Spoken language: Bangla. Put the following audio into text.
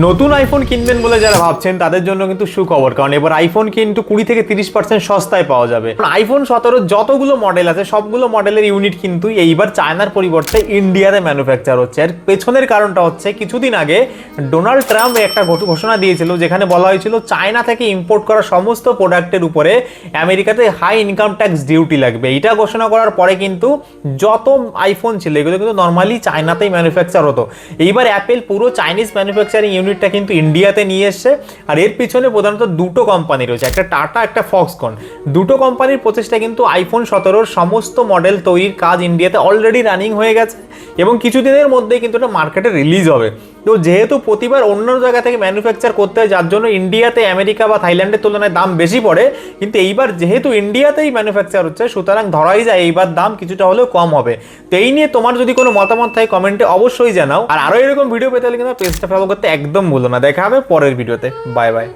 নতুন আইফোন কিনবেন বলে যারা ভাবছেন তাদের জন্য কিন্তু সুখবর, কারণ এবার আইফোন কিন্তু 20 থেকে 30% সস্তায় পাওয়া যাবে। আইফোন 17 যতগুলো মডেল আছে সবগুলো মডেলের ইউনিট কিন্তু এইবার চায়নার পরিবর্তে ইন্ডিয়াতে ম্যানুফ্যাকচার হচ্ছে। আর পেছনের কারণটা হচ্ছে কিছুদিন আগে ডোনাল্ড ট্রাম্প একটা ঘোষণা দিয়েছিল, যেখানে বলা হয়েছিল চায়না থেকে ইম্পোর্ট করা সমস্ত প্রোডাক্টের উপরে আমেরিকাতে হাই ইনকাম ট্যাক্স ডিউটি লাগবে। এটা ঘোষণা করার পরে কিন্তু যত আইফোন ছিল এগুলো কিন্তু নর্মালি চায়নাতেই ম্যানুফ্যাকচার হতো। এইবার অ্যাপেল পুরো চাইনিজ ম্যানুফ্যাকচারিং ইউনিটটা কিন্তু ইন্ডিয়াতে নিয়ে এসছে। আর এর পিছনে প্রধানত দুটো কোম্পানি রয়েছে, একটা টাটা, একটা ফক্সকন। দুটো কোম্পানির প্রচেষ্টা কিন্তু আইফোন 17 সমস্ত মডেল তৈরির কাজ ইন্ডিয়াতে অলরেডি রানিং হয়ে গেছে এবং কিছুদিনের মধ্যেই কিন্তু এটা মার্কেটে রিলিজ হবে। তো যেহেতু প্রতিবার অন্য জায়গা থেকে ম্যানুফ্যাকচার করতে হয়, যার জন্য ইন্ডিয়াতে আমেরিকা বা থাইল্যান্ডের তুলনায় দাম বেশি পড়ে, কিন্তু এইবার যেহেতু ইন্ডিয়াতেই ম্যানুফ্যাকচার হচ্ছে সুতরাং ধরাই যায় এইবার দাম কিছুটা হলেও কম হবে। তো এই নিয়ে তোমার যদি কোনো মতামত থাকে কমেন্টে অবশ্যই জানাও। আর আরও এরকম ভিডিও পেতে হলে কিন্তু পেজটা ফলো করতে একদম ভুলো না। দেখা হবে পরের ভিডিওতে। Bye bye.